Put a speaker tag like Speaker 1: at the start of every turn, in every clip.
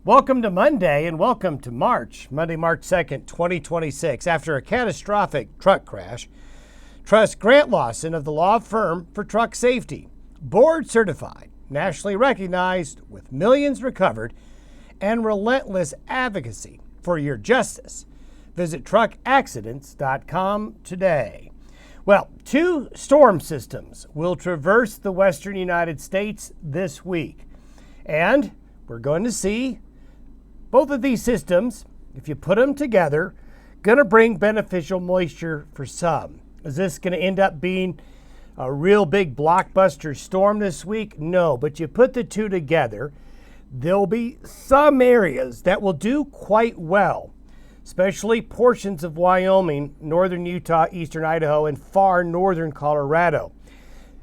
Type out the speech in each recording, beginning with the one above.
Speaker 1: Welcome to Monday and welcome to Monday, March 2nd, 2026. After a catastrophic truck crash, trust Grant Lawson of the law firm for truck safety, board certified, nationally recognized with millions recovered, and relentless advocacy for your justice. Visit truckaccidents.com today. Well, 2 storm systems will traverse the western United States this week, and we're going to see both of these systems, if you put them together, going to bring beneficial moisture for some. Is this going to end up being a real big blockbuster storm this week? No, but you put the two together, there'll be some areas that will do quite well, especially portions of Wyoming, northern Utah, eastern Idaho, and far northern Colorado.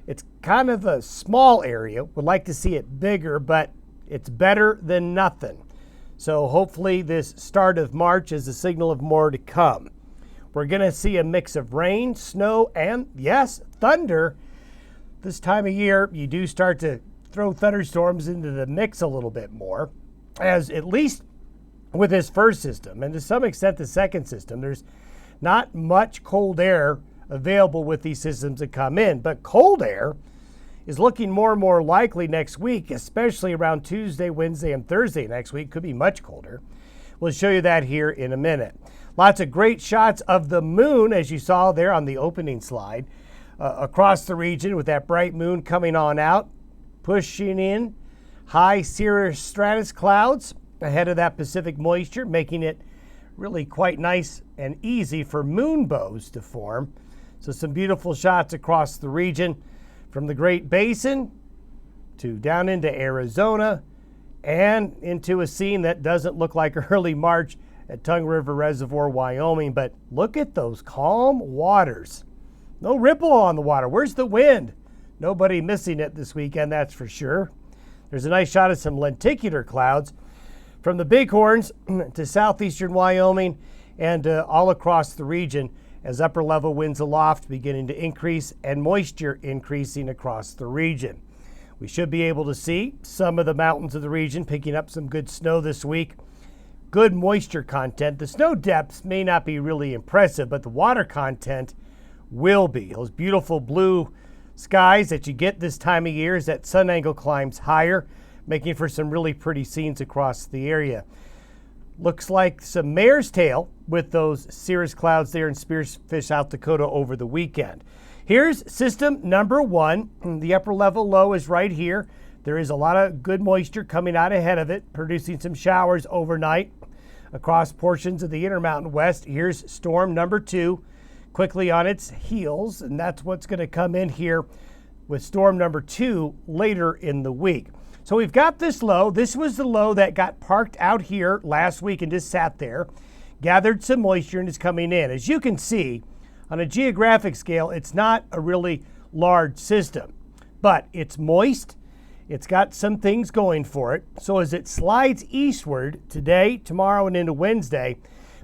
Speaker 1: It's kind of a small area. Would like to see it bigger, but it's better than nothing. So hopefully this start of March is a signal of more to come. We're going to see a mix of rain, snow, and yes, thunder. This time of year, you do start to throw thunderstorms into the mix a little bit more, as at least with this first system, and to some extent the second system, there's not much cold air available with these systems that come in, but cold air is looking more and more likely next week, especially around Tuesday, Wednesday, and Thursday next week. Could be much colder. We'll show you that here in a minute. Lots of great shots of the moon, as you saw there on the opening slide, across the region with that bright moon coming on out, pushing in high cirrus stratus clouds ahead of that Pacific moisture, making it really quite nice and easy for moon bows to form. So some beautiful shots across the region, from the Great Basin to down into Arizona and into a scene that doesn't look like early March at Tongue River Reservoir, Wyoming. But look at those calm waters. No ripple on the water. Where's the wind? Nobody missing it this weekend, that's for sure. There's a nice shot of some lenticular clouds from the Bighorns to southeastern Wyoming and all across the region, as upper level winds aloft beginning to increase and moisture increasing across the region. We should be able to see some of the mountains of the region picking up some good snow this week. Good moisture content. The snow depths may not be really impressive, but the water content will be. Those beautiful blue skies that you get this time of year as that sun angle climbs higher, making for some really pretty scenes across the area. Looks like some mare's tail with those cirrus clouds there in Spearfish, South Dakota over the weekend. Here's system number 1. The upper level low is right here. There is a lot of good moisture coming out ahead of it, producing some showers overnight across portions of the Intermountain West. Here's storm number 2, quickly on its heels, and that's what's going to come in here with storm number 2 later in the week. So we've got this low. This was the low that got parked out here last week and just sat there, gathered some moisture, and is coming in. As you can see, on a geographic scale, it's not a really large system, but it's moist. It's got some things going for it. So as it slides eastward today, tomorrow, and into Wednesday,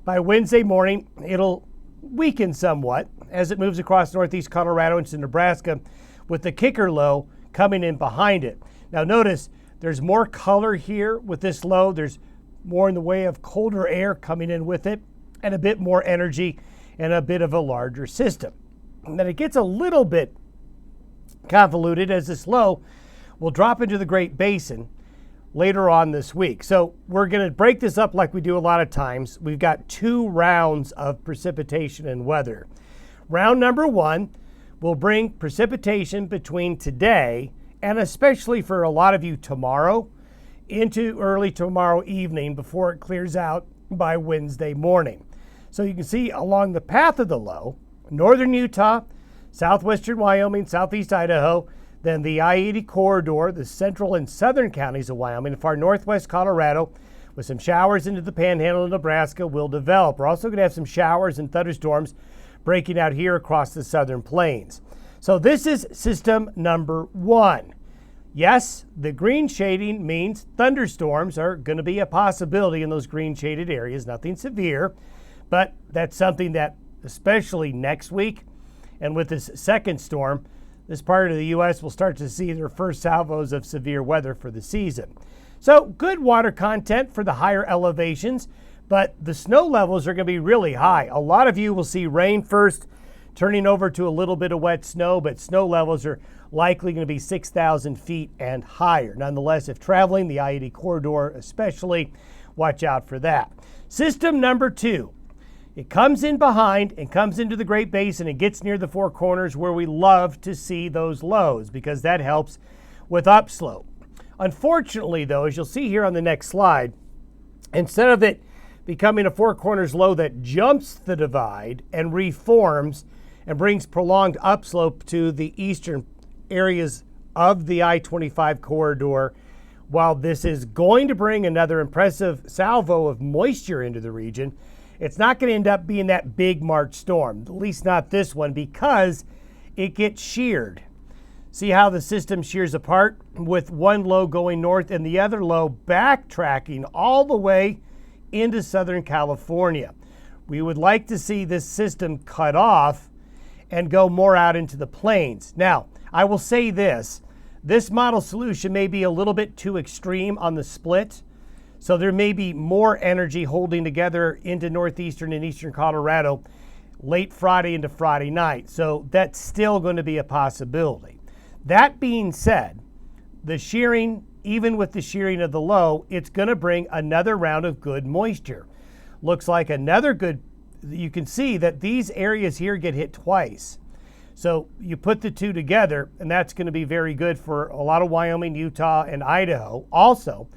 Speaker 1: by Wednesday morning, it'll weaken somewhat as it moves across northeast Colorado into Nebraska, with the kicker low coming in behind it. Now notice there's more color here with this low. There's more in the way of colder air coming in with it, and a bit more energy and a bit of a larger system. And then it gets a little bit convoluted as this low will drop into the Great Basin later on this week. So we're going to break this up like we do a lot of times. We've got 2 rounds of precipitation and weather. Round number 1 will bring precipitation between today and especially for a lot of you tomorrow into early tomorrow evening before it clears out by Wednesday morning. So you can see along the path of the low, northern Utah, southwestern Wyoming, southeast Idaho, then the I-80 corridor, the central and southern counties of Wyoming, and far northwest Colorado, with some showers into the panhandle of Nebraska will develop. We're also going to have some showers and thunderstorms breaking out here across the southern plains. So this is system number 1. Yes, the green shading means thunderstorms are going to be a possibility in those green shaded areas, nothing severe, but that's something that especially next week and with this second storm, this part of the U.S. will start to see their first salvos of severe weather for the season. So good water content for the higher elevations, but the snow levels are going to be really high. A lot of you will see rain first, turning over to a little bit of wet snow, but snow levels are likely going to be 6,000 feet and higher. Nonetheless, if traveling the I-80 corridor especially, watch out for that. System number 2. It comes in behind and comes into the Great Basin and gets near the Four Corners where we love to see those lows because that helps with upslope. Unfortunately, though, as you'll see here on the next slide, instead of it becoming a Four Corners low that jumps the divide and reforms and brings prolonged upslope to the eastern areas of the I-25 corridor, while this is going to bring another impressive salvo of moisture into the region, it's not going to end up being that big March storm, at least not this one, because it gets sheared. See how the system shears apart with one low going north and the other low backtracking all the way into Southern California. We would like to see this system cut off and go more out into the plains. Now, I will say this model solution may be a little bit too extreme on the split. So there may be more energy holding together into northeastern and eastern Colorado late Friday into Friday night. So that's still going to be a possibility. That being said, the shearing, even with the shearing of the low, it's going to bring another round of good moisture. Looks like another good, you can see that these areas here get hit twice. So you put the two together, and that's going to be very good for a lot of Wyoming, Utah, and Idaho. Also,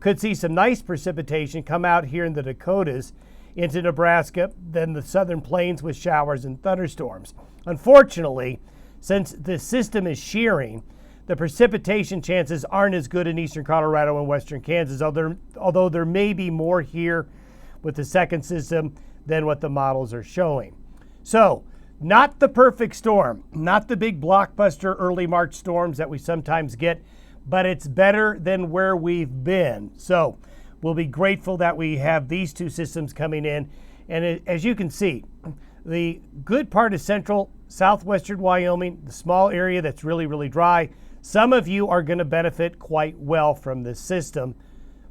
Speaker 1: could see some nice precipitation come out here in the Dakotas into Nebraska, then the southern plains with showers and thunderstorms. Unfortunately, since the system is shearing, the precipitation chances aren't as good in eastern Colorado and western Kansas, although there may be more here with the second system than what the models are showing. So, not the perfect storm, not the big blockbuster early March storms that we sometimes get, but it's better than where we've been. So we'll be grateful that we have these two systems coming in. And as you can see, the good part is central, southwestern Wyoming, the small area that's really, really dry. Some of you are going to benefit quite well from this system,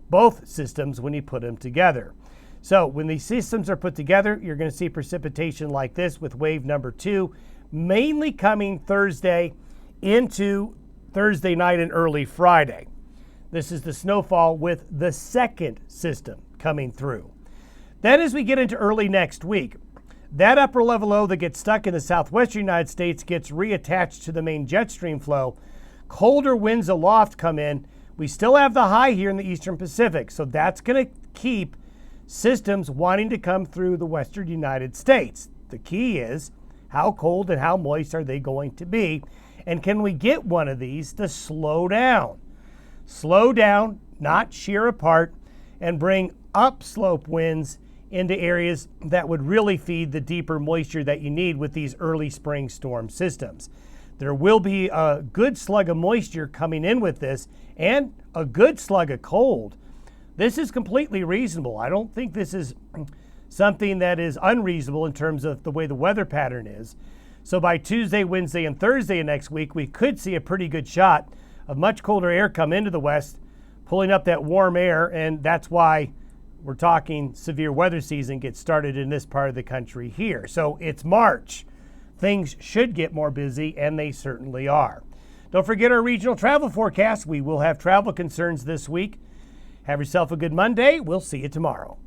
Speaker 1: both systems, when you put them together. So when these systems are put together, you're going to see precipitation like this with wave number 2, mainly coming Thursday into Thursday night and early Friday. This is the snowfall with the second system coming through. Then as we get into early next week, that upper level low that gets stuck in the southwestern United States gets reattached to the main jet stream flow. Colder winds aloft come in. We still have the high here in the eastern Pacific, so that's going to keep systems wanting to come through the western United States. The key is how cold and how moist are they going to be? And can we get one of these to slow down? Slow down, not shear apart, and bring upslope winds into areas that would really feed the deeper moisture that you need with these early spring storm systems. There will be a good slug of moisture coming in with this and a good slug of cold. This is completely reasonable. I don't think this is something that is unreasonable in terms of the way the weather pattern is. So by Tuesday, Wednesday, and Thursday of next week, we could see a pretty good shot of much colder air come into the west, pulling up that warm air, and that's why we're talking severe weather season gets started in this part of the country here. So it's March. Things should get more busy, and they certainly are. Don't forget our regional travel forecast. We will have travel concerns this week. Have yourself a good Monday. We'll see you tomorrow.